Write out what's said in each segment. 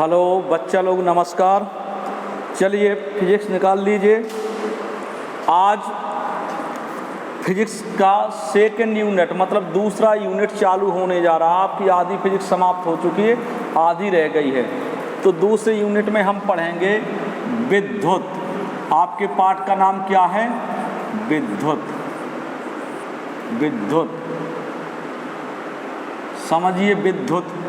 Hello बच्चा लोग, नमस्कार। चलिए फिजिक्स निकाल लीजिए। आज फिजिक्स का सेकेंड यूनिट मतलब दूसरा यूनिट चालू होने जा रहा है। आपकी आधी फिजिक्स समाप्त हो चुकी है, आधी रह गई है। तो दूसरे यूनिट में हम पढ़ेंगे विद्युत। आपके पाठ का नाम क्या है? विद्युत। विद्युत समझिए। विद्युत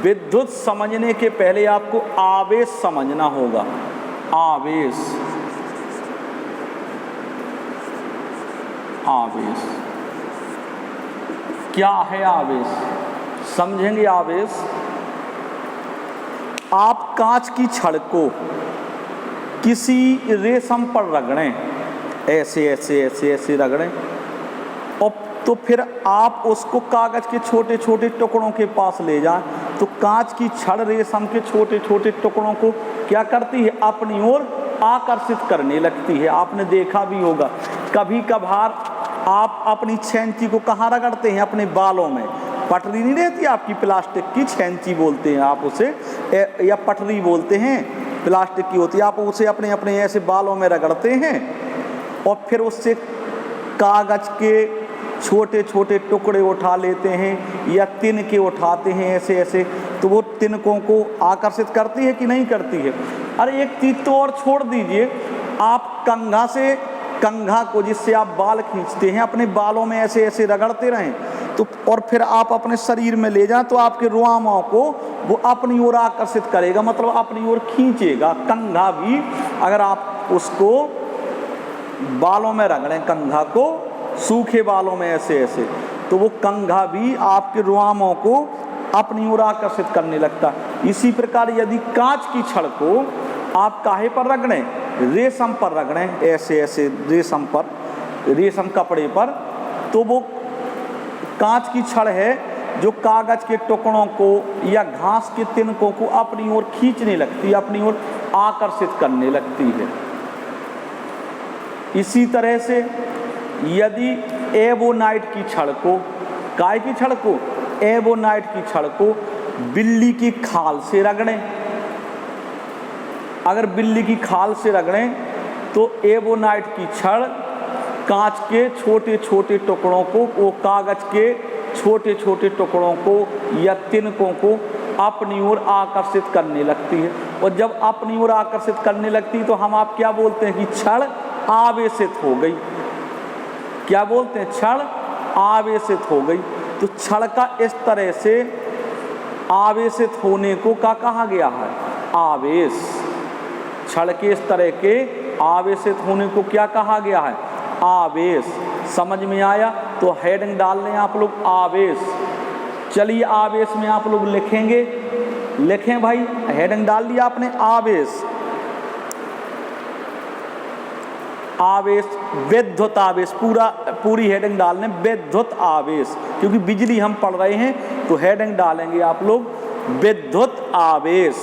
विद्युत समझने के पहले आपको आवेश समझना होगा। आवेश, आवेश क्या है? आवेश समझेंगे। आवेश, आप कांच की छड़ को किसी रेशम पर रगड़ें, ऐसे ऐसे ऐसे ऐसे रगड़ें, और तो फिर आप उसको कागज के छोटे छोटे टुकड़ों के पास ले जाएं, तो कांच की छड़ रेशम के छोटे छोटे टुकड़ों को क्या करती है? अपनी ओर आकर्षित करने लगती है। आपने देखा भी होगा, कभी कभार आप अपनी छेंची को कहाँ रगड़ते हैं? अपने बालों में। पटरी नहीं रहती आपकी, प्लास्टिक की छेंची बोलते हैं आप उसे, या पटरी बोलते हैं, प्लास्टिक की होती है। आप उसे अपने अपने ऐसे बालों में रगड़ते हैं और फिर उससे कागज के छोटे छोटे टुकड़े उठा लेते हैं या तिनके उठाते हैं ऐसे ऐसे, तो वो तिनकों को आकर्षित करती है कि नहीं करती है? अरे एक चीज तो और छोड़ दीजिए, आप कंघा से, कंघा को जिससे आप बाल खींचते हैं, अपने बालों में ऐसे ऐसे रगड़ते रहें, तो और फिर आप अपने शरीर में ले जाएं, तो आपके रुआमों को वो अपनी ओर आकर्षित करेगा, मतलब अपनी ओर खींचेगा। कंघा भी अगर आप उसको बालों में रगड़ें, कंघा को सूखे बालों में ऐसे ऐसे, तो वो कंघा भी आपके रुआमों को अपनी ओर आकर्षित करने लगता। इसी प्रकार यदि कांच की छड़ को आप काहे पर रगड़ें? रेशम पर रगड़ें, ऐसे ऐसे रेशम पर, रेशम कपड़े पर, तो वो कांच की छड़ है जो कागज के टुकड़ों को या घास के तिनकों को अपनी ओर खींचने लगती है, अपनी ओर आकर्षित करने लगती है। इसी तरह से यदि एवोनाइट की छड़ को, काय की छड़ को? एवोनाइट की छड़ को बिल्ली की खाल से रगड़ें, अगर बिल्ली की खाल से रगड़ें तो एवोनाइट की छड़ कांच के छोटे छोटे टुकड़ों को, वो कागज के छोटे छोटे टुकड़ों को या तिनकों को अपनी ओर आकर्षित करने लगती है। और जब अपनी ओर आकर्षित करने लगती है तो हम आप क्या बोलते हैं कि छड़ आवेशित हो गई। क्या बोलते हैं? छड़ आवेशित हो गई। तो छड़ का इस तरह से आवेशित होने को क्या कहा गया है? आवेश। छड़ के इस तरह के आवेशित होने को क्या कहा गया है? आवेश। समझ में आया? तो हेडिंग डाल लें आप लोग, आवेश। चलिए आवेश में आप लोग लिखेंगे, लिखें भाई, हेडिंग डाल दिया आपने, आवेश। आवेश, विद्युत आवेश, पूरी हेडिंग डालने, विद्युत आवेश, क्योंकि बिजली हम पढ़ रहे हैं तो हेडिंग डालेंगे आप लोग विद्युत आवेश।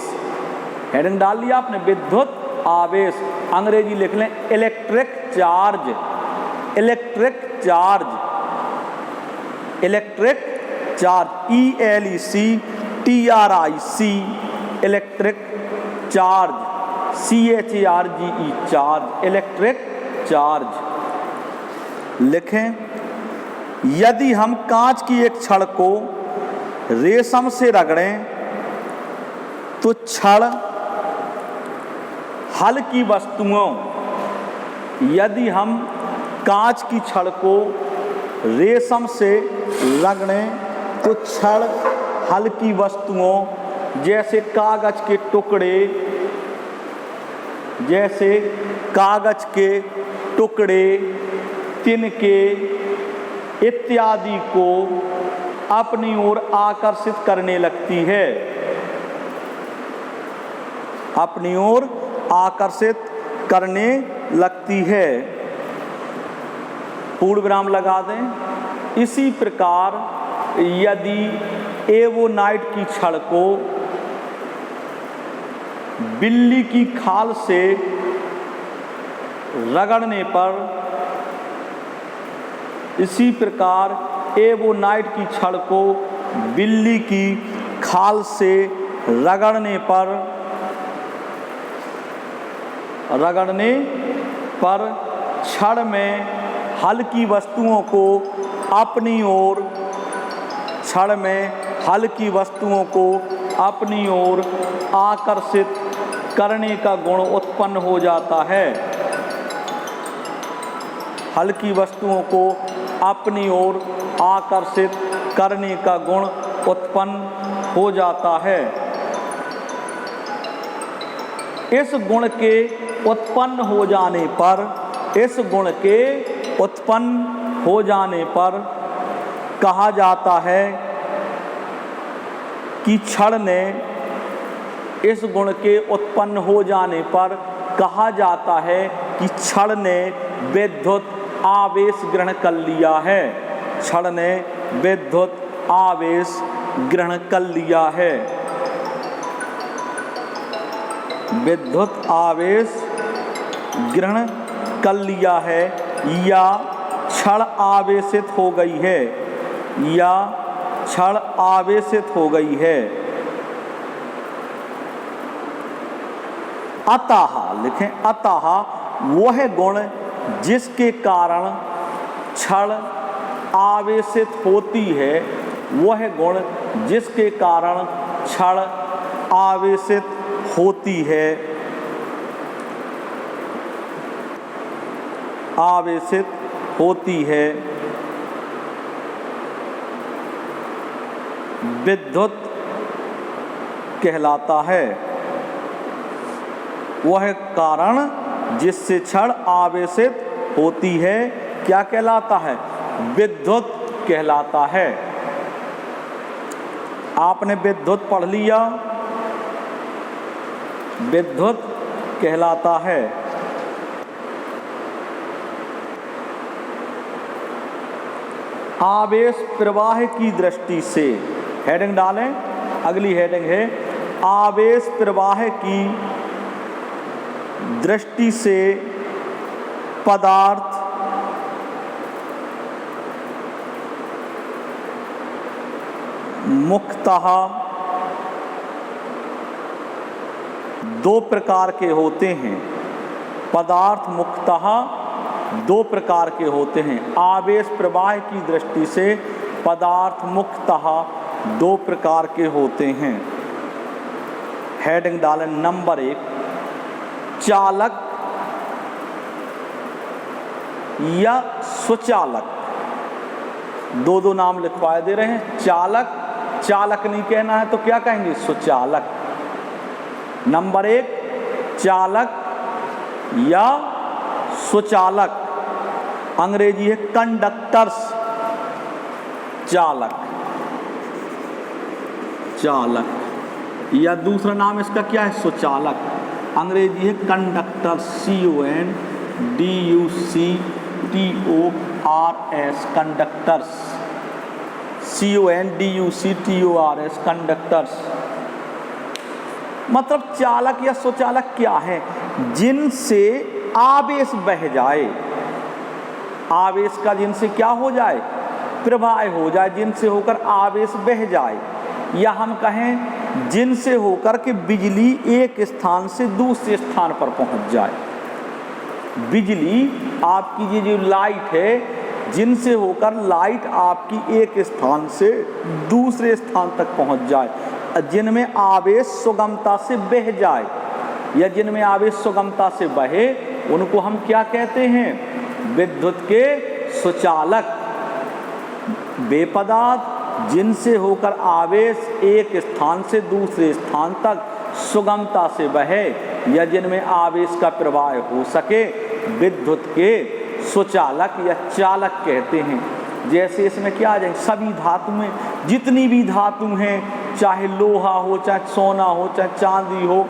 हेडिंग डाल लिया आपने, विद्युत आवेश। अंग्रेजी लिख लें electric charge. Electric charge, electric charge, ELECTRIC, electric charge, CHARGE, charge, electric charge. लिखें, यदि हम कांच की एक छड़ को रेशम से रगड़ें तो छड़ हल्की वस्तुओं, यदि हम कांच की छड़ को रेशम से रगड़ें तो छड़ हल्की वस्तुओं जैसे कागज के टुकड़े, जैसे कागज के टुकड़े, तिनके इत्यादि को अपनी ओर आकर्षित करने लगती है, अपनी ओर आकर्षित करने लगती है। पूर्ण विराम लगा दें। इसी प्रकार यदि एवोनाइट की छड़ को बिल्ली की खाल से रगड़ने पर, इसी प्रकार एवोनाइट की छड़ को बिल्ली की खाल से रगड़ने पर क्षण में हल्की वस्तुओं को अपनी ओर आकर्षित करने का गुण उत्पन्न हो जाता है। हल्की वस्तुओं को अपनी ओर आकर्षित करने का गुण उत्पन्न हो जाता है। इस गुण के उत्पन्न हो जाने पर कहा जाता है कि क्षण ने इस गुण के उत्पन्न हो जाने पर कहा जाता है कि क्षण ने विद्युत आवेश ग्रहण कर लिया है। क्षण ने विद्युत आवेश ग्रहण कर लिया है। विद्युत आवेश ग्रहण कर लिया है या क्षण आवेशित हो गई है, या क्षण आवेशित हो गई है। अतः लिखें, अतः वह गुण जिसके कारण क्षण आवेशित होती है, वह गुण जिसके कारण क्षण आवेशित होती है, विद्युत कहलाता है। वह कारण जिससे क्षण आवेशित होती है क्या कहलाता है? विद्युत कहलाता है। आपने विद्युत पढ़ लिया, विद्युत कहलाता है। आवेश प्रवाह की दृष्टि से, हेडिंग डालें, अगली हेडिंग है आवेश प्रवाह की दृष्टि से पदार्थ मुख्यतः दो प्रकार के होते हैं। पदार्थ मुख्यतः दो प्रकार के होते हैं। आवेश प्रवाह की दृष्टि से पदार्थ मुख्यतः दो प्रकार के होते हैं। हेडिंग डालें नंबर 1, चालक या स्वचालक। दो नाम लिखवाए दे रहे हैं। चालक, चालक नहीं कहना है तो क्या कहेंगे? स्वचालक। नंबर 1, चालक या स्वचालक। अंग्रेजी है कंडक्टर्स। चालक, चालक या दूसरा नाम इसका क्या है? स्वचालक। अंग्रेजी है conductor, CONDUCTORS, conductors. CONDUCTORS, conductors. मतलब चालक या स्वचालक क्या है? जिनसे आवेश बह जाए। आवेश का जिनसे क्या हो जाए? प्रवाह हो जाए, जिनसे होकर आवेश बह जाए। या हम कहें जिनसे होकर के बिजली एक स्थान से दूसरे स्थान पर पहुंच जाए। बिजली आपकी ये जो लाइट है, जिनसे होकर लाइट आपकी एक स्थान से दूसरे स्थान तक पहुंच जाए, जिनमें आवेश सुगमता से बह जाए या जिनमें आवेश सुगमता से बहे, उनको हम क्या कहते हैं? विद्युत के स्वचालक। वे पदार्थ जिनसे होकर आवेश एक स्थान से दूसरे स्थान तक सुगमता से बहे या जिनमें आवेश का प्रवाह हो सके, विद्युत के स्वचालक या चालक कहते हैं। जैसे इसमें क्या आ जाएंगे? सभी धातु में जितनी भी धातु हैं, चाहे लोहा हो, चाहे सोना हो, चाहे चांदी हो,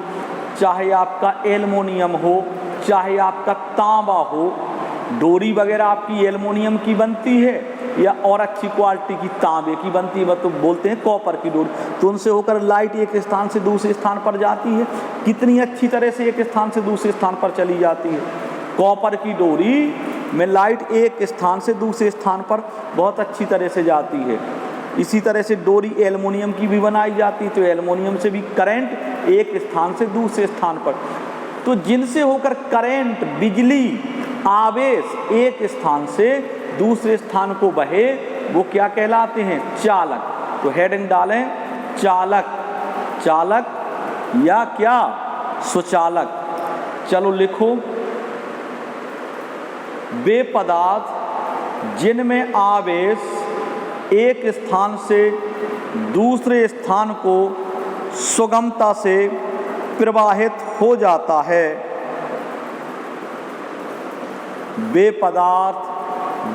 चाहे आपका एल्युमिनियम हो, चाहे आपका तांबा हो। डोरी वगैरह आपकी एल्युमिनियम की बनती है या और अच्छी क्वालिटी की तांबे की बनती है, तो बोलते हैं कॉपर की डोरी। तो उनसे होकर लाइट एक स्थान से दूसरे स्थान पर जाती है। कितनी अच्छी तरह से एक स्थान से दूसरे स्थान पर चली जाती है। कॉपर की डोरी में लाइट एक स्थान से दूसरे स्थान पर बहुत अच्छी तरह से जाती है। इसी तरह से डोरी एल्युमिनियम की भी बनाई जाती है, तो एल्युमिनियम से भी करंट एक स्थान से दूसरे स्थान पर, तो जिनसे होकर करंट, बिजली, आवेश एक स्थान से दूसरे स्थान को बहे वो क्या कहलाते हैं? चालक। तो हेडिंग डालें चालक, चालक या क्या? सुचालक। चलो लिखो, वे पदार्थ जिनमें आवेश एक स्थान से दूसरे स्थान को सुगमता से प्रवाहित हो जाता है। वे पदार्थ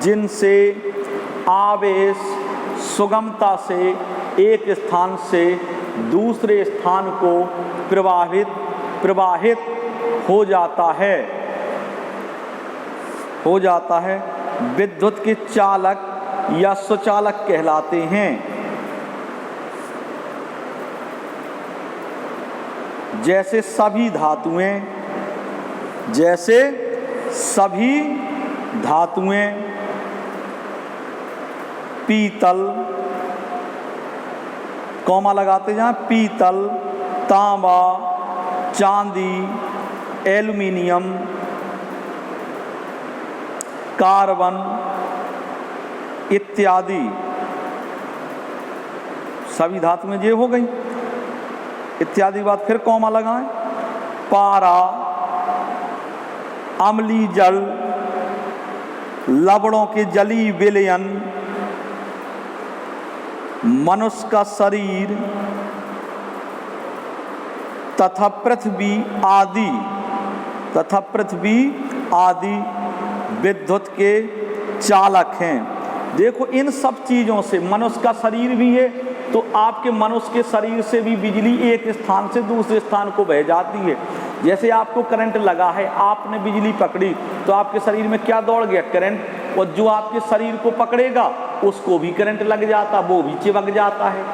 जिनसे आवेश सुगमता से एक स्थान से दूसरे स्थान को प्रवाहित हो जाता है, विद्युत के चालक या सुचालक कहलाते हैं। जैसे सभी धातुएं पीतल, कॉमा लगाते जहाँ, पीतल, तांबा, चांदी, एल्युमिनियम, कार्बन इत्यादि, सभी धातुएं ये हो गई। इत्यादि बात फिर कॉमा लगाएं। पारा, अम्लीय जल, लवणों के जलीय विलयन, मनुष्य का शरीर तथा पृथ्वी आदि विद्युत के चालक हैं। देखो इन सब चीज़ों से, मनुष्य का शरीर भी है तो आपके मनुष्य के शरीर से भी बिजली एक स्थान से दूसरे स्थान को बह जाती है। जैसे आपको करंट लगा है, आपने बिजली पकड़ी तो आपके शरीर में क्या दौड़ गया? करंट। और जो आपके शरीर को पकड़ेगा उसको भी करंट लग जाता, वो भी चिपक जाता है।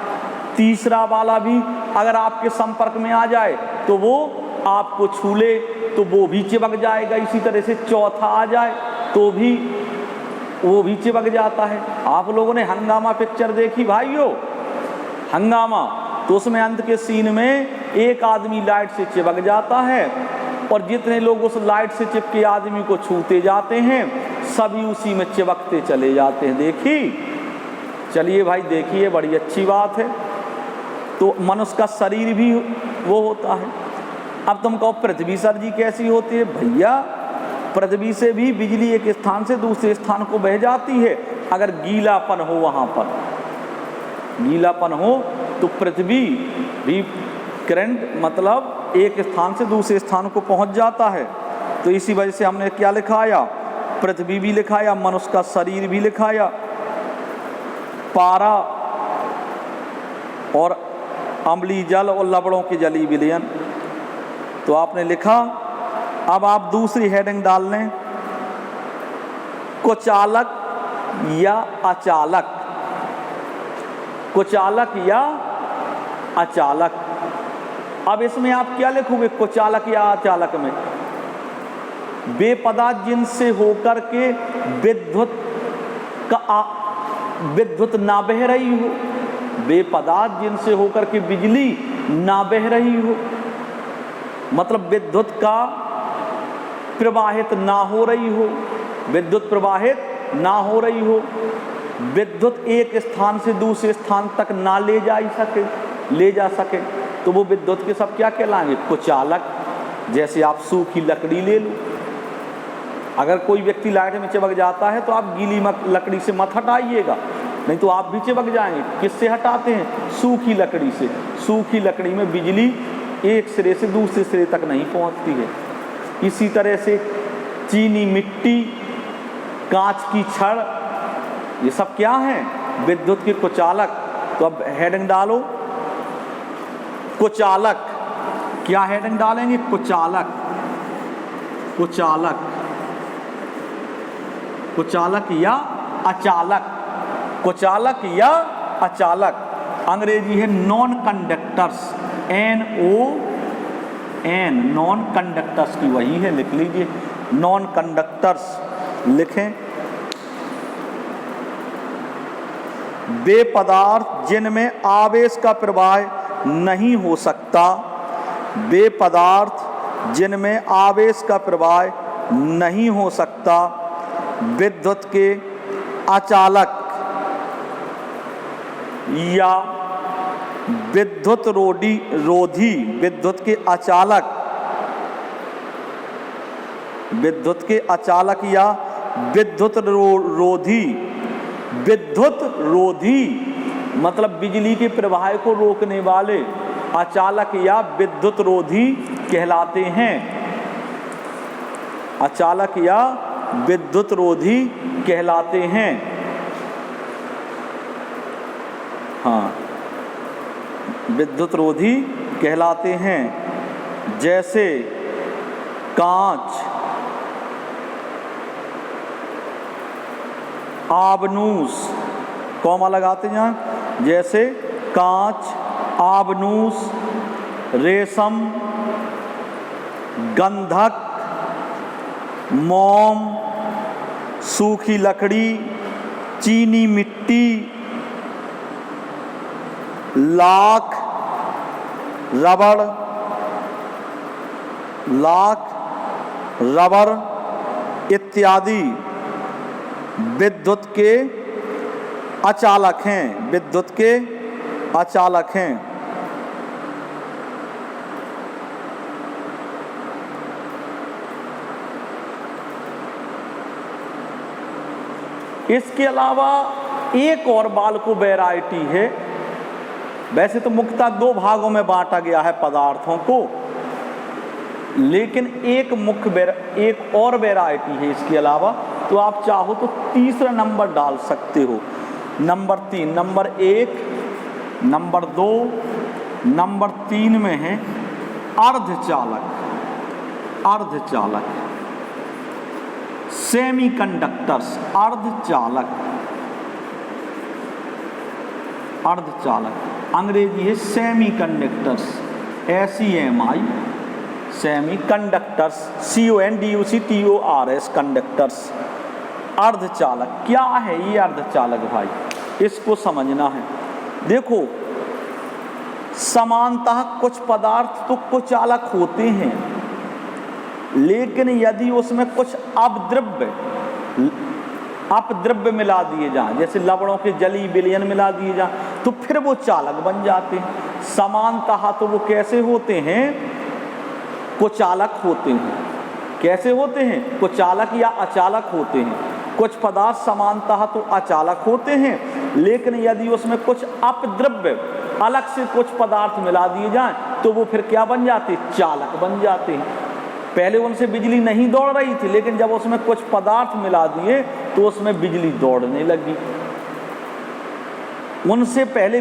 तीसरा वाला भी अगर आपके संपर्क में आ जाए तो वो आपको छू ले तो वो भी चिपक जाएगा। इसी तरह से चौथा आ जाए तो भी वो भी चिपक जाता है। आप लोगों ने हंगामा पिक्चर देखी भाइयों? हंगामा, तो उसमें अंत के सीन में एक आदमी लाइट से चिपक जाता है और जितने लोग उस लाइट से चिपके आदमी को छूते जाते हैं सभी उसी में चिपकते चले जाते हैं। देखी? चलिए भाई देखिए, बड़ी अच्छी बात है। तो मनुष्य का शरीर भी वो होता है। अब तुम कहो पृथ्वी सर जी कैसी होती है? भैया पृथ्वी से भी बिजली एक स्थान से दूसरे स्थान को बह जाती है। अगर गीलापन हो, वहाँ पर गीलापन हो तो पृथ्वी भी करंट मतलब एक स्थान से दूसरे स्थान को पहुँच जाता है। तो इसी वजह से हमने क्या लिखाया? पृथ्वी भी लिखाया, मनुष्य का शरीर भी लिखाया, पारा और अम्लीय जल और लवणों के जलीय विलयन। तो आपने लिखा। अब आप दूसरी हेडिंग डाल लें, कुचालक या अचालक। कुचालक या अचालक। अब इसमें आप क्या लिखोगे कुचालक या अचालक में? वे पदार्थ जिनसे होकर के विद्युत ना बह रही हो, वे पदार्थ जिनसे होकर के बिजली ना बह रही हो, मतलब विद्युत का प्रवाहित ना हो रही हो, विद्युत प्रवाहित ना हो रही हो, विद्युत एक स्थान से दूसरे स्थान तक ना ले जा सके, तो वो विद्युत के सब क्या कहलाएंगे? कुचालक। जैसे आप सूखी लकड़ी ले लो, अगर कोई व्यक्ति लाइट में चिपक जाता है तो आप गीली लकड़ी से मत हटाइएगा, नहीं तो आप भी चिपक जाएंगे। किससे हटाते हैं? सूखी लकड़ी से। सूखी लकड़ी में बिजली एक सिरे से दूसरे सिरे तक नहीं पहुंचती है। इसी तरह से चीनी मिट्टी, कांच की छड़, ये सब क्या हैं? विद्युत के कुचालक। तो अब हेडिंग डालो कुचालक। क्या हेडिंग डालेंगे? कुचालक। कुचालक, कुचालक या अचालक। कुचालक या अचालक। अंग्रेजी है non conductors, NON, non conductors की वही है, लिख लीजिए नॉन कंडक्टर्स लिखें। वे पदार्थ जिनमें आवेश का प्रवाह नहीं हो सकता, वे पदार्थ जिनमें आवेश का प्रवाह नहीं हो सकता, विद्युत के अचालक या विद्युत रोधी, विद्युत के अचालक, विद्युत के अचालक या विद्युत रोधी, विद्युत रोधी मतलब बिजली के प्रवाह को रोकने वाले अचालक या विद्युत रोधी कहलाते हैं, अचालक या विद्युत रोधी कहलाते हैं। हाँ, विद्युत रोधी कहलाते हैं। जैसे कांच, आबनूस, कौमा लगाते हैं, जैसे कांच, आबनूस, रेशम, गंधक, मोम, सूखी लकड़ी, चीनी मिट्टी, लाख, रबड़, रबर इत्यादि विद्युत के अचालक हैं, विद्युत के अचालक हैं। इसके अलावा एक और बाल्को वैरायटी है। वैसे तो मुख्यतः दो भागों में बांटा गया है पदार्थों को, लेकिन एक और वैरायटी है इसके अलावा, तो आप चाहो तो तीसरा नंबर डाल सकते हो, नंबर 3, नंबर 1, नंबर 2, नंबर 3 में है अर्धचालक, अर्धचालक, सेमीकंडक्टर्स, अर्धचालक, अर्धचालक, अंग्रेजी है semiconductors, SEMI, semiconductors, CONDUCTORS, conductors. अर्धचालक क्या है ये अर्धचालक भाई, इसको समझना है। देखो, समानतः कुछ पदार्थ तो कुचालक होते हैं, लेकिन यदि उसमें कुछ अपद्रव्य मिला दिए जाएं, जैसे लवणों के जली विलयन मिला दिए जाएं, तो फिर वो चालक बन जाते हैं। समानतः तो वो कैसे होते हैं, कुचालक होते हैं। कैसे होते हैं, कुचालक या अचालक होते हैं। कुछ पदार्थ समानतः तो अचालक होते हैं, लेकिन यदि उसमें कुछ अपद्रव्य अलग से कुछ पदार्थ मिला दिए जाएं, तो वो फिर क्या बन जाते हैं, चालक बन जाते हैं। पहले उनसे बिजली नहीं दौड़ रही थी, लेकिन जब उसमें कुछ पदार्थ मिला दिए तो उसमें बिजली दौड़ने लगी। उनसे पहले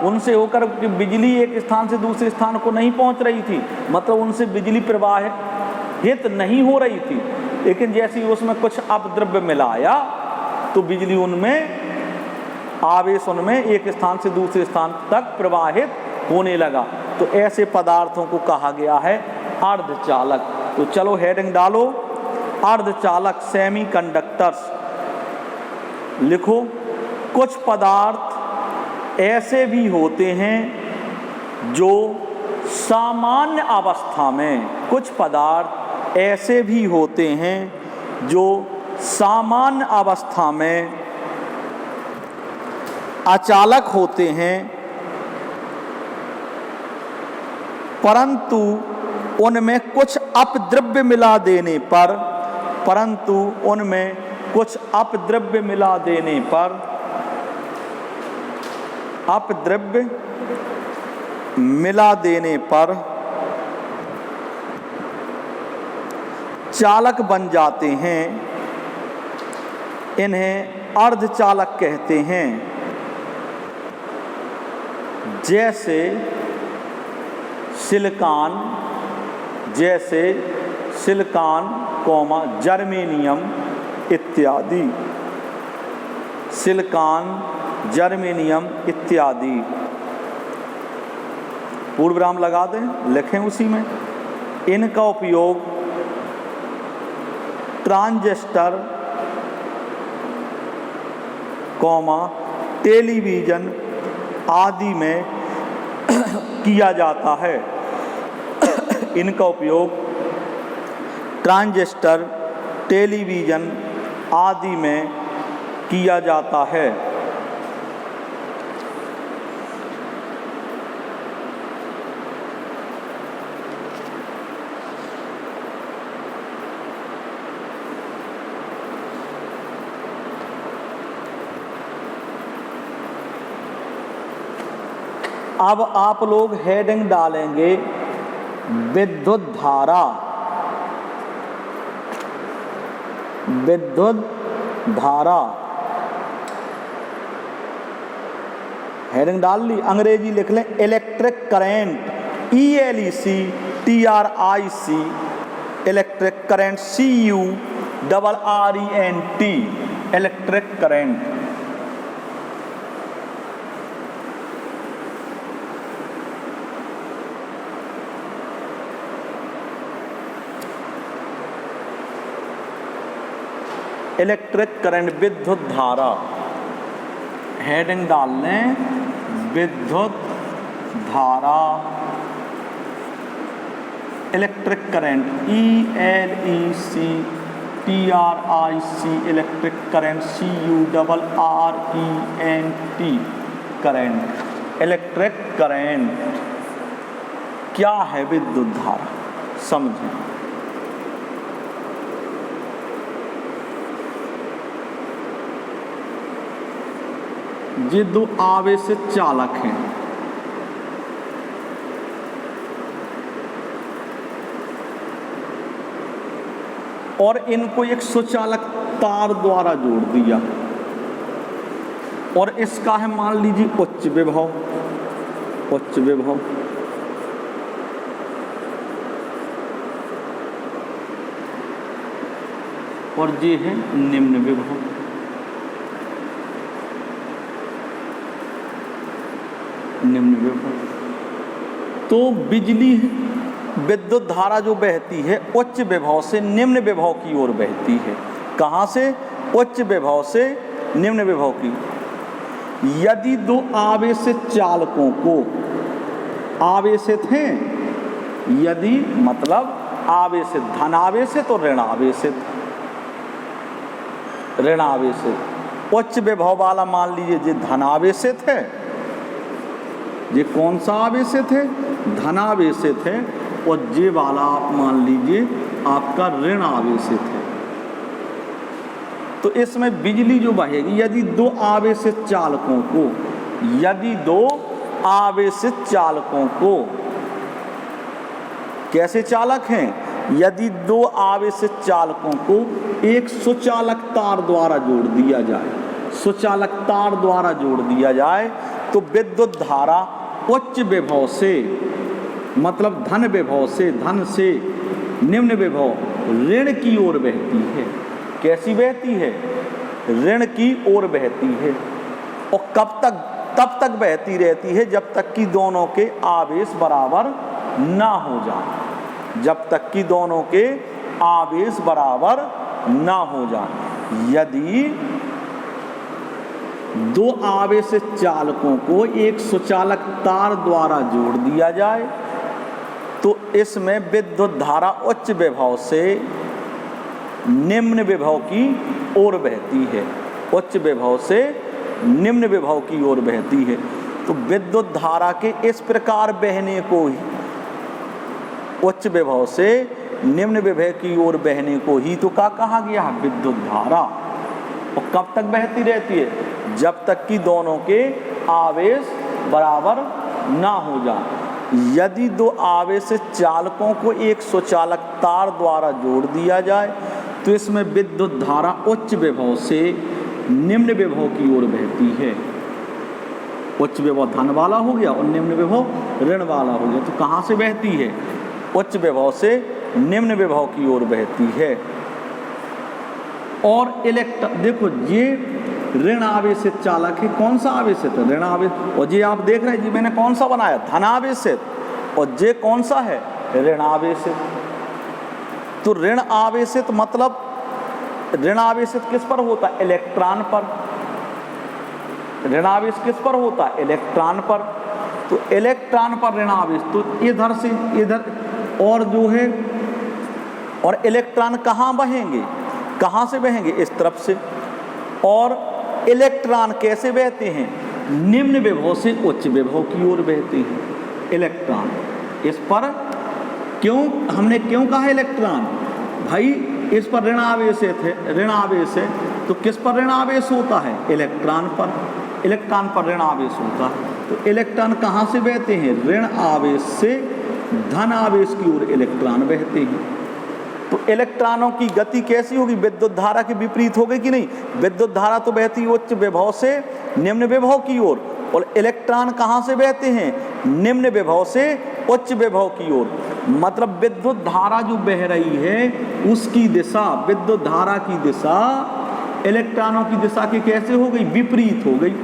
उनसे होकर बिजली एक स्थान से दूसरे स्थान को नहीं पहुंच रही थी, मतलब उनसे बिजली प्रवाहित नहीं हो रही थी, लेकिन जैसे ही उसमें कुछ अपद्रव्य मिलाया तो बिजली आवेश उनमें एक स्थान से दूसरे स्थान तक प्रवाहित होने लगा। तो ऐसे पदार्थों को कहा गया है अर्धचालक। तो चलो हेडिंग डालो, अर्धचालक, सेमीकंडक्टर्स लिखो। कुछ पदार्थ ऐसे भी होते हैं जो सामान्य अवस्था में, कुछ पदार्थ ऐसे भी होते हैं जो सामान्य अवस्था में अचालक होते हैं, परंतु उनमें कुछ अपद्रव्य मिला देने पर, अपद्रव्य मिला देने पर चालक बन जाते हैं। इन्हें अर्धचालक कहते हैं। जैसे सिलिकॉन, जर्मेनियम इत्यादि, सिलिकॉन, जर्मेनियम इत्यादि। पूर्ण विराम लगा दें, लिखें उसी में। इनका उपयोग ट्रांजिस्टर, टेलीविज़न आदि में किया जाता है। इनका उपयोग ट्रांजिस्टर, टेलीविज़न आदि में किया जाता है। अब आप लोग हेडिंग डालेंगे विद्युत धारा। विद्युत धारा हेडिंग डाल ली। अंग्रेजी लिख लें electric current, ELECTRIC, electric current CURRENT, electric current. Electric current विद्युत धारा, हेडिंग डाल लें विद्युत धारा, electric current ELECTRIC, electric current CURRENT, current. Electric current क्या है? विद्युत धारा समझें। ये दो आवेशित चालक हैं। और इनको एक सुचालक तार द्वारा जोड़ दिया और इसका है मान लीजिए उच्च विभव, उच्च विभव। और ये है निम्न विभव। निम्न विभव। तो बिजली विद्युत धारा जो बहती है उच्च विभव से निम्न विभव की ओर बहती है। कहाँ से? उच्च विभव से निम्न विभव की। यदि दो आवेशित चालकों को, आवेशित हैं, यदि मतलब आवेशित, धनावेशित और ऋणावेशित, ऋणावेशित। उच्च विभव वाला मान लीजिए ये धनावेशित है, ये कौन सा आवेशित है? धनावेशित है। और ये वाला आप मान लीजिए आपका ऋण आवेशित है। तो इसमें बिजली जो बहेगी, यदि दो आवेशित चालकों को, यदि दो आवेशित चालकों को, कैसे चालक हैं? यदि दो आवेशित चालकों को एक सुचालक तार द्वारा जोड़ दिया जाए, सुचालक तार द्वारा जोड़ दिया जाए, तो विद्युत धारा उच्च विभव से, मतलब धन विभव से, धन से निम्न विभव ऋण की ओर बहती है। कैसी बहती है? ऋण की ओर बहती है। और कब तक? तब तक बहती रहती है जब तक कि दोनों के आवेश बराबर ना हो जाए, जब तक कि दोनों के आवेश बराबर ना हो जाए। यदि दो आवेशित चालकों को एक सुचालक तार द्वारा जोड़ दिया जाए तो इसमें विद्युत धारा उच्च विभव से निम्न विभव की ओर बहती है, उच्च विभव से निम्न विभव की ओर बहती है। तो विद्युत धारा के इस प्रकार बहने को ही, उच्च विभव से निम्न विभव की ओर बहने को ही तो क्या कहा गया है? विद्युत धारा। और कब तक बहती रहती है? जब तक कि दोनों के आवेश बराबर ना हो जाए। यदि दो आवेशित चालकों को एक सुचालक तार द्वारा जोड़ दिया जाए तो इसमें विद्युत धारा उच्च विभव से निम्न विभव की ओर बहती है। उच्च विभव धन वाला हो गया और निम्न विभव ऋण वाला हो गया। तो कहाँ से बहती है? उच्च विभव से निम्न विभव की ओर बहती है। और देखो ये ऋण आवेशित चालक है। कौन सा आवेशित है? ऋण आवेशित। और ये आप देख रहे हैं जी मैंने कौन सा बनाया? धनावेशित। और ये कौन सा है? ऋण आवेशित। तो ऋण आवेशित मतलब ऋण आवेशित किस पर होता है? इलेक्ट्रॉन पर। ऋणावेश किस पर होता है? इलेक्ट्रॉन पर। तो इलेक्ट्रॉन पर ऋणावेश, तो इधर से इधर, और जो है, और इलेक्ट्रॉन कहाँ बहेंगे, कहाँ से बहेंगे? इस तरफ से। और इलेक्ट्रॉन कैसे बहते हैं? निम्न विभव से उच्च विभव की ओर बहते हैं इलेक्ट्रॉन। इस पर क्यों, हमने क्यों कहा इलेक्ट्रॉन? भाई इस पर ऋणावेश है, ऋणावेश है, तो किस पर ऋणावेश होता है? इलेक्ट्रॉन पर। इलेक्ट्रॉन पर ऋणावेश होता है, तो इलेक्ट्रॉन कहाँ से बहते हैं? ऋण आवेश से धन आवेश की ओर इलेक्ट्रॉन बहते हैं। तो इलेक्ट्रॉनों की गति कैसी होगी? विद्युत धारा के विपरीत होगी कि नहीं? विद्युत धारा तो बहती है उच्च विभव से निम्न विभव की ओर, और इलेक्ट्रॉन कहाँ से बहते हैं? निम्न विभव से उच्च विभव की ओर। मतलब विद्युत धारा जो बह रही है उसकी दिशा, विद्युत धारा की दिशा इलेक्ट्रॉनों की दिशा की कैसे हो गई? विपरीत हो गई।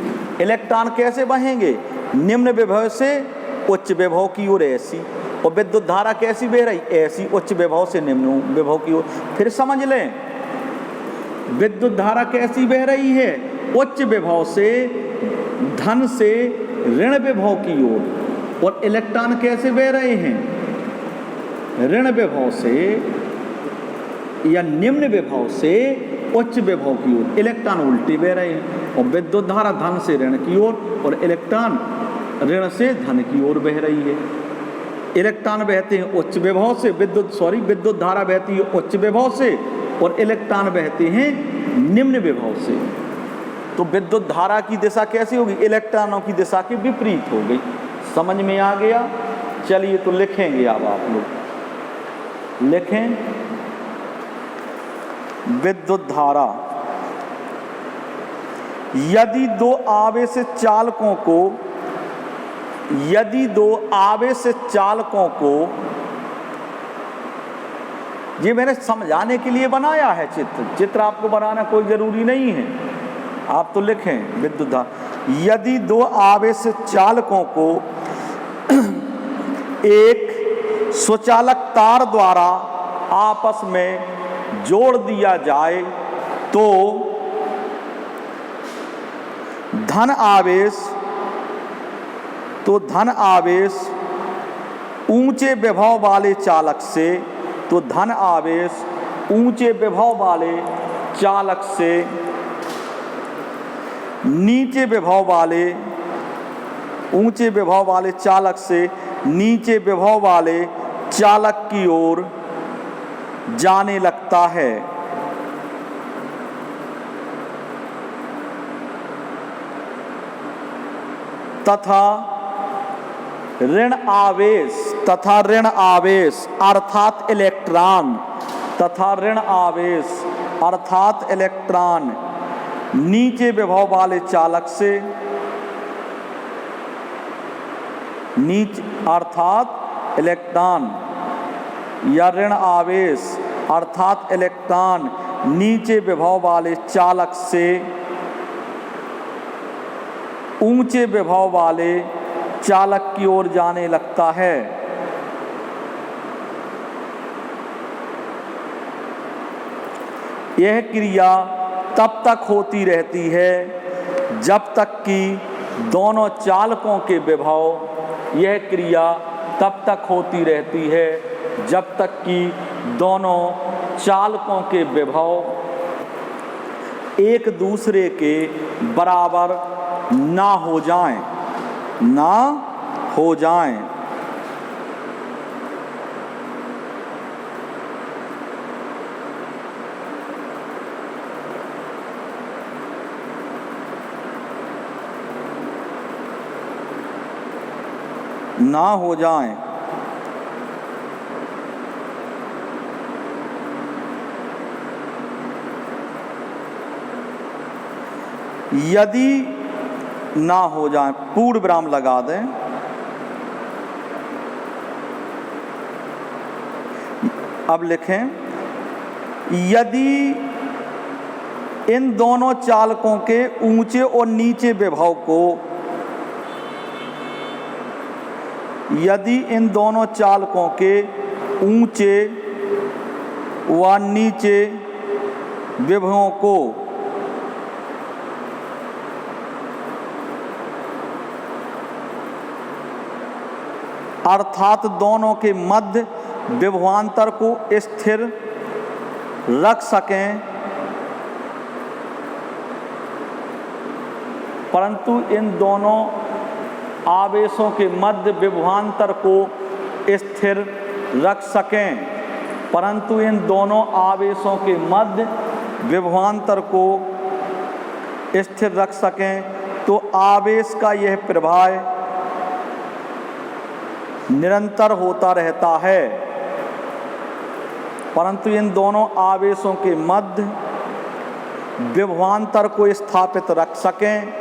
इलेक्ट्रॉन कैसे बहेंगे? निम्न विभव से उच्च विभव की ओर, ऐसी। और विद्युत धारा कैसी बह रही? ऐसी, उच्च विभव से निम्न विभव की ओर। फिर समझ लें, विद्युत धारा कैसी बह रही है? उच्च विभव से धन से ऋण विभव की ओर। और इलेक्ट्रॉन कैसे बह रहे हैं? ऋण विभव से या निम्न विभव से उच्च विभव की ओर। इलेक्ट्रॉन उल्टी बह रहे हैं, और विद्युत धारा धन से ऋण की ओर, और इलेक्ट्रॉन ऋण से धन की ओर बह रही है। इलेक्ट्रॉन बहते हैं उच्च विभव से, विद्युत धारा बहती है उच्च विभव से, और इलेक्ट्रॉन बहते हैं निम्न विभव से। तो विद्युत धारा की दिशा कैसी होगी? इलेक्ट्रॉनों की दिशा के विपरीत हो गई। समझ में आ गया? चलिए तो लिखेंगे, अब आप लोग लिखें। विद्युत धारा, यदि दो आवेश चालकों को, यदि दो आवेश चालकों को, ये मैंने समझाने के लिए बनाया है चित्र, चित्र आपको बनाना कोई जरूरी नहीं है, आप तो लिखें विद्युत धारा। यदि दो आवेश चालकों को एक स्वचालक तार द्वारा आपस में जोड़ दिया जाए तो धन आवेश ऊंचे विभव वाले चालक से, तो धन आवेश ऊंचे विभव वाले चालक से नीचे विभव वाले, ऊंचे विभव वाले चालक से नीचे विभव वाले चालक की ओर जाने लगता है। तथा ऋण आवेश अर्थात इलेक्ट्रॉन, तथा ऋण आवेश अर्थात इलेक्ट्रॉन नीचे विभव वाले चालक से, नीचे अर्थात इलेक्ट्रॉन, या ऋण आवेश अर्थात इलेक्ट्रॉन नीचे विभव वाले चालक से ऊंचे विभव वाले चालक की ओर जाने लगता है। यह क्रिया तब तक होती रहती है जब तक कि दोनों चालकों के विभव, यह क्रिया तब तक होती रहती है जब तक कि दोनों चालकों के विभव एक दूसरे के बराबर ना हो जाएं, ना हो जाएं। ना हो जाएं। यदि ना हो जाए, पूर्ण विराम लगा दें। अब लिखें, यदि इन दोनों चालकों के ऊंचे और नीचे विभव को, यदि इन दोनों चालकों के ऊंचे व नीचे विभवों को अर्थात दोनों के मध्य विभवांतर को स्थिर रख सकें, परंतु इन दोनों आवेशों के मध्य विभवांतर को स्थिर रख सकें, परंतु इन दोनों आवेशों के मध्य विभवांतर को स्थिर रख सकें, तो आवेश का यह प्रवाह निरंतर होता रहता है। परंतु इन दोनों आवेशों के मध्य विभवांतर को स्थापित रख सकें,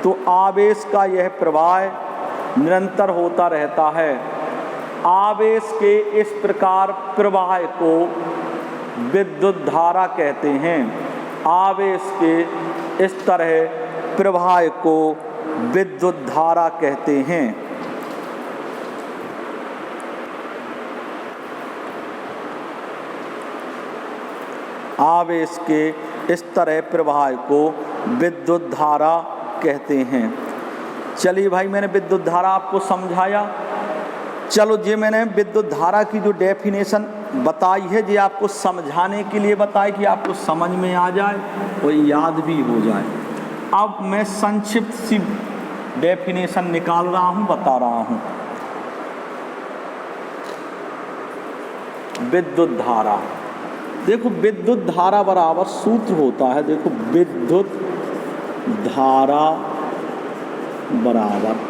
तो आवेश का यह प्रवाह निरंतर होता रहता है। आवेश के इस प्रकार प्रवाह को विद्युत धारा कहते हैं। आवेश के इस तरह प्रवाह को विद्युत धारा कहते हैं। आवेश के इस तरह प्रवाह को विद्युत धारा कहते हैं। चलिए भाई, मैंने विद्युत धारा आपको समझाया। चलो, ये मैंने विद्युत धारा की जो डेफिनेशन बताई है, ये आपको समझाने के लिए बताई कि आपको समझ में आ जाए और याद भी हो जाए। अब मैं संक्षिप्त सी डेफिनेशन निकाल रहा हूँ, बता रहा हूँ। विद्युत धारा, देखो विद्युत धारा बराबर सूत्र होता है, देखो विद्युत धारा बराबर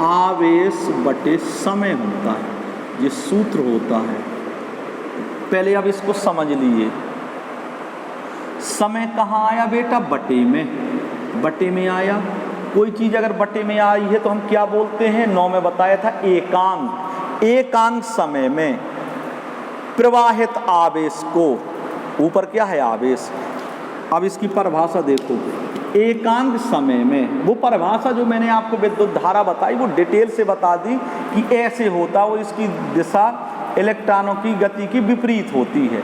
आवेश बटे समय होता है, ये सूत्र होता है। पहले अब इसको समझ लीजिए। समय कहाँ आया बेटा? बटे में। बटे में आया। कोई चीज़ अगर बटे में आई है तो हम क्या बोलते हैं? 9 में बताया था एकांक। एकांक समय में प्रवाहित आवेश को, ऊपर क्या है? आवेश। अब इसकी परिभाषा देखो। एकांक समय में, वो परिभाषा जो मैंने आपको विद्युत धारा बताई वो डिटेल से बता दी कि ऐसे होता है, और इसकी दिशा इलेक्ट्रॉनों की गति की विपरीत होती है।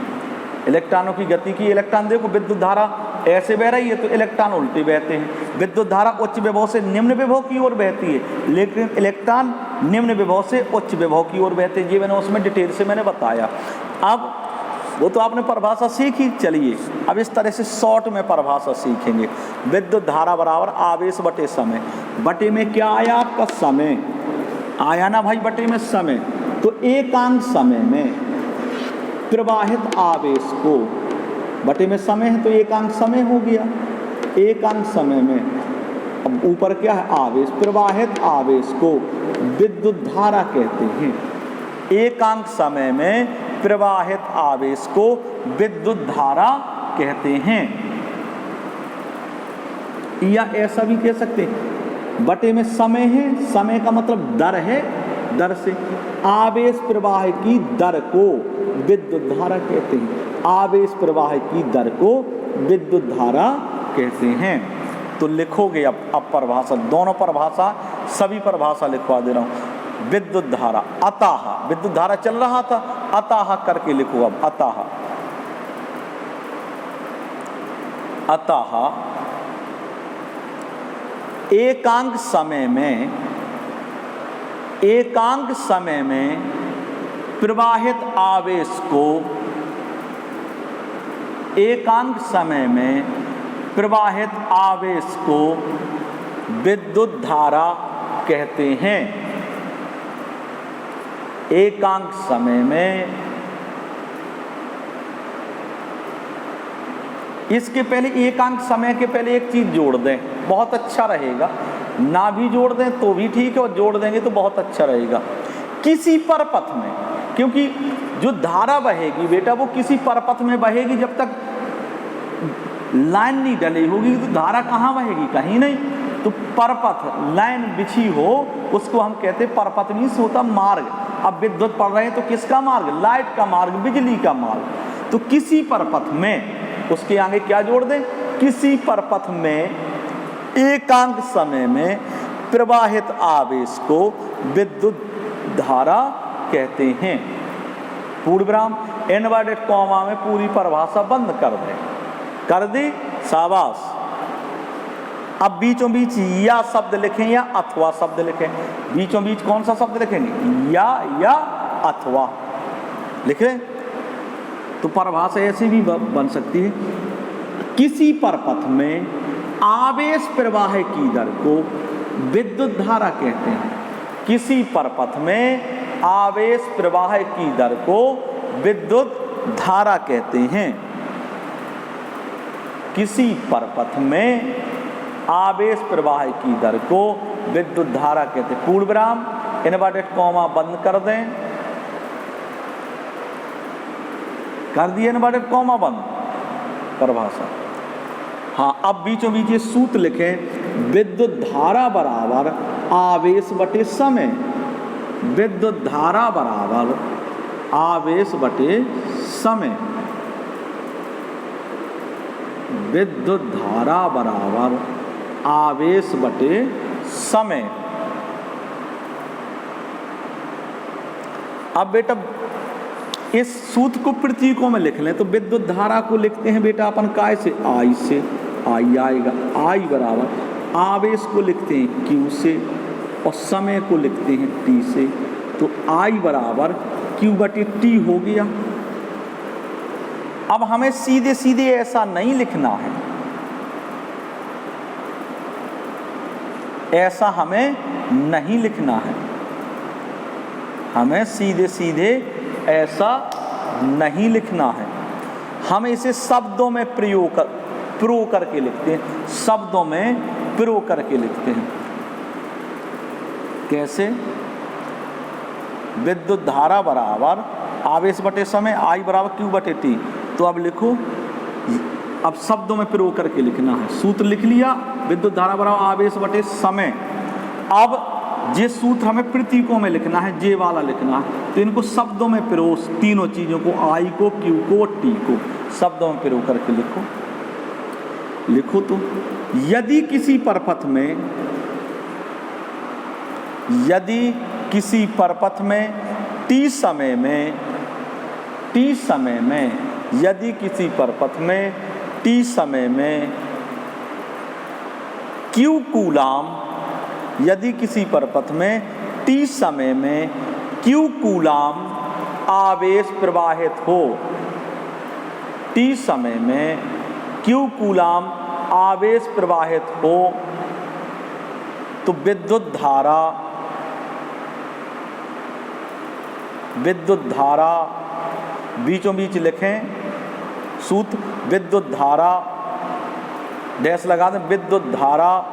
इलेक्ट्रॉनों की गति की, इलेक्ट्रॉन देखो विद्युत धारा ऐसे बह रही है तो इलेक्ट्रॉन उल्टे बहते हैं। विद्युत धारा उच्च विभव से निम्न विभव की ओर बहती है, लेकिन इलेक्ट्रॉन निम्न विभव से उच्च विभव की ओर बहते हैं। ये मैंने उसमें डिटेल से मैंने बताया। अब वो तो आपने परिभाषा सीखी। चलिए अब इस तरह से शॉर्ट में परिभाषा सीखेंगे। विद्युत धारा बराबर आवेश बटे समय। बटे में क्या आया आपका? समय आया ना भाई, बटे में समय। तो एकांक समय में प्रवाहित आवेश को, बटे में समय है तो एकांक समय हो गया। एकांक समय में अब ऊपर क्या है? आवेश। प्रवाहित आवेश को विद्युत धारा कहते हैं। एकांक समय में प्रवाहित आवेश को विद्युत धारा कहते हैं। या ऐसा भी कह सकते हैं, बटे में समय है, समय का मतलब दर है, दर से आवेश प्रवाह की दर को विद्युत धारा कहते हैं। आवेश प्रवाह की दर को विद्युत धारा कहते हैं। तो लिखोगे अब परिभाषा, दोनों परिभाषा, सभी परिभाषा लिखवा दे रहा हूँ। विद्युत धारा, अतः, विद्युत धारा चल रहा था, अतः करके लिखो। अब अतः, अतः एकांक समय में, एकांक समय में प्रवाहित आवेश को, एकांक समय में प्रवाहित आवेश को विद्युत धारा कहते हैं। एकांक समय में, इसके पहले एकांक समय के पहले एक चीज जोड़ दें, बहुत अच्छा रहेगा। ना भी जोड़ दें तो भी ठीक है, और जोड़ देंगे तो बहुत अच्छा रहेगा। किसी परपथ में, क्योंकि जो धारा बहेगी बेटा वो किसी परपथ में बहेगी। जब तक लाइन नहीं डली होगी तो धारा कहाँ बहेगी? कहीं नहीं। तो परपथ, लाइन बिछी हो, उसको हम कहते हैं परपथ। मीन्स होता मार्ग। अब विद्युत पढ़ रहे हैं तो किसका मार्ग? लाइट का मार्ग, बिजली का मार्ग। तो किसी परपथ में, उसके आगे क्या जोड़ दें? किसी परपथ में एकांक समय में प्रवाहित आवेश को विद्युत धारा कहते हैं। पूर्ण विराम, इनवर्टेड कॉमा में पूरी परिभाषा बंद कर दें। कर दी? शाबाश। अब बीचों बीच या शब्द लिखें या अथवा शब्द लिखें। बीचों बीच कौन सा शब्द लिखेंगे? या अथवा लिखें। तो परिभाषा ऐसी भी बन सकती है, किसी परपथ में आवेश प्रवाह की दर को विद्युत धारा कहते हैं। किसी परपथ में आवेश प्रवाह की दर को विद्युत धारा कहते हैं। किसी परपथ में आवेश प्रवाह की दर को विद्युत धारा कहते हैं। पूर्ण विराम, इनवर्टेड कॉमा बंद कर दें, कर दिए इनवर्टेड कॉमा बंद, परिभाषा। हाँ, अब बीचों बीच ये सूत्र लिखें, विद्युत धारा बराबर आवेश बटे समय। विद्युत धारा बराबर आवेश बटे समय। विद्युत धारा बराबर आवेश बटे समय। अब बेटा इस सूत्र को प्रतीकों में लिख लें। तो विद्युत धारा को लिखते हैं बेटा अपन काय से? आई से। आई आएगा, आई बराबर आवेश को लिखते हैं क्यू से और समय को लिखते हैं टी से। तो आई बराबर क्यू बटे टी हो गया। अब हमें सीधे सीधे ऐसा नहीं लिखना है, ऐसा हमें नहीं लिखना है। हमें सीधे सीधे ऐसा नहीं लिखना है। हम इसे शब्दों में प्रयोग करके लिखते हैं। शब्दों में प्रयोग करके लिखते हैं। कैसे? विद्युत धारा बराबर आवेश बटे समय, आई बराबर क्यू बटे टी। तो अब लिखो, अब शब्दों में प्रयोग करके लिखना है। सूत्र लिख लिया, विद्युत धारा बराबर आवेश बटे समय। अब ये सूत्र हमें प्रतीकों में लिखना है, जे वाला लिखना है। तो इनको शब्दों में प्रयोग, तीनों चीजों को, आई को, क्यू को और टी को शब्दों में प्रयोग करके लिखो। लिखो तो, यदि किसी परपथ में टी समय में यदि किसी परपथ में टी समय में क्यू कूलाम, यदि किसी परपथ में टी समय में क्यू कूलाम आवेश प्रवाहित हो, टी समय में क्यू कूलाम आवेश प्रवाहित हो, तो विद्युत धारा बीचों बीच लिखें सूत्र, विद्युत धारा डैश लगा दें, विद्युत धारा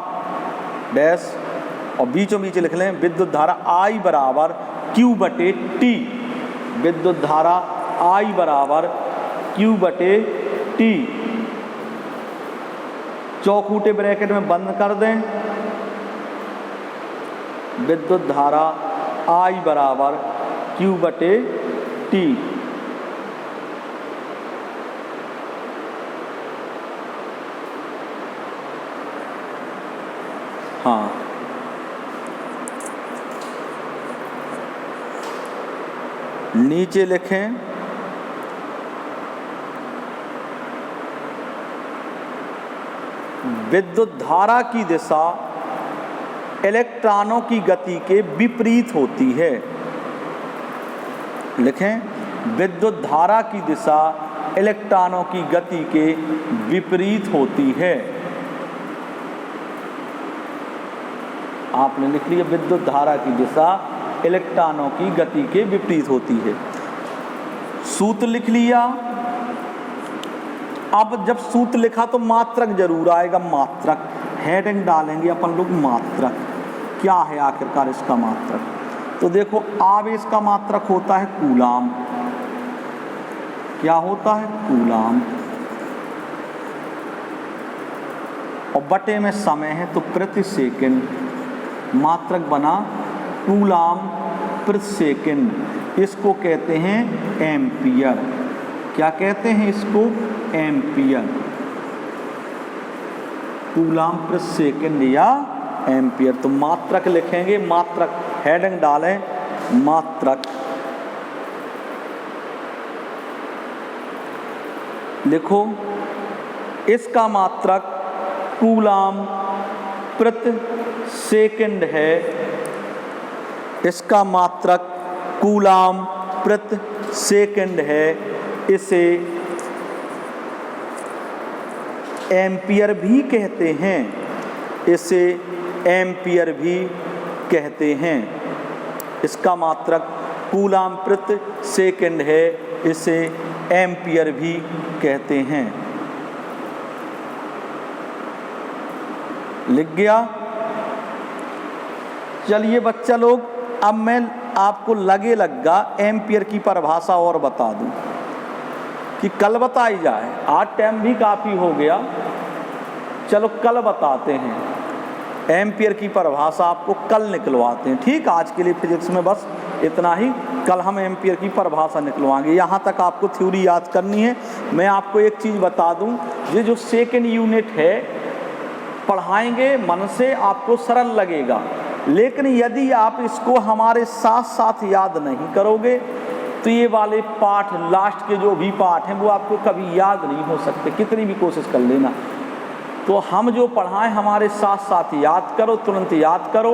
डैश और बीचों बीच लिख लें विद्युत धारा आई बराबर क्यू बटे टी। विद्युत धारा आई बराबर क्यू बटे टी। चौखूटे ब्रैकेट में बंद कर दें। विद्युत धारा आई बराबर क्यू बटे टी। हाँ, नीचे लिखें विद्युत धारा की दिशा इलेक्ट्रॉनों की गति के विपरीत होती है। लिखें, विद्युत धारा की दिशा इलेक्ट्रॉनों की गति के विपरीत होती है। आपने लिख लिया विद्युत धारा की दिशा इलेक्ट्रॉनों की गति के विपरीत होती है। सूत्र लिख लिया। अब जब सूत्र लिखा तो मात्रक जरूर आएगा। मात्रक हेडिंग डालेंगे अपन लोग, मात्रक क्या है आखिरकार इसका मात्रक। तो देखो, आवेश का मात्रक होता है कूलाम। क्या होता है? कूलाम। और बटे में समय है तो प्रति सेकंड, मात्रक बना कूलाम प्रति सेकंड। इसको कहते हैं एम्पियर। क्या कहते हैं इसको? एम्पियर। कूलाम प्रति सेकंड या एम्पियर। तो मात्रक लिखेंगे, मात्रक हेडिंग डालें, मात्रक लिखो। इसका मात्रक कूलाम प्रति सेकंड है, इसका मात्रक कूलाम प्रति सेकंड है, इसे एम्पियर भी कहते हैं, इसे एम्पियर भी कहते हैं। इसका मात्रक कूलाम प्रति सेकंड है, इसे एम्पियर भी कहते हैं। लिख गया? चलिए बच्चा लोग, अब मैं आपको लगेगा एम्पियर की परिभाषा और बता दूं कि कल बताई जाए, आज टाइम भी काफ़ी हो गया, चलो कल बताते हैं। एम्पियर की परिभाषा आपको कल निकलवाते हैं, ठीक। आज के लिए फिजिक्स में बस इतना ही, कल हम एम्पियर की परिभाषा निकलवाएंगे। यहाँ तक आपको थ्योरी याद करनी है। मैं आपको एक चीज़ बता दूं, ये जो सेकेंड यूनिट है पढ़ाएंगे मन से, आपको सरल लगेगा, लेकिन यदि आप इसको हमारे साथ साथ याद नहीं करोगे तो ये वाले पाठ, लास्ट के जो भी पाठ हैं, वो आपको कभी याद नहीं हो सकते, कितनी भी कोशिश कर लेना। तो हम जो पढ़ाएं हमारे साथ साथ याद करो, तुरंत याद करो,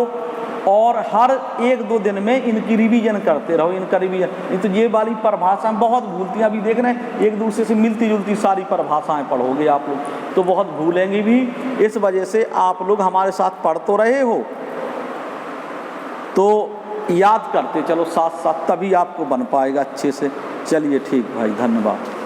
और हर 1-2 दिन में इनकी रिवीजन करते रहो। इनका रिवीजन नहीं तो ये वाली परिभाषाएं बहुत भूलती हैं। अभी देख रहे हैं एक दूसरे से मिलती जुलती सारी परिभाषाएं पढ़ोगे आप लोग तो बहुत भूलेंगे भी। इस वजह से आप लोग हमारे साथ पढ़ तो रहे हो तो याद करते चलो साथ साथ, तभी आपको बन पाएगा अच्छे से। चलिए ठीक भाई, धन्यवाद।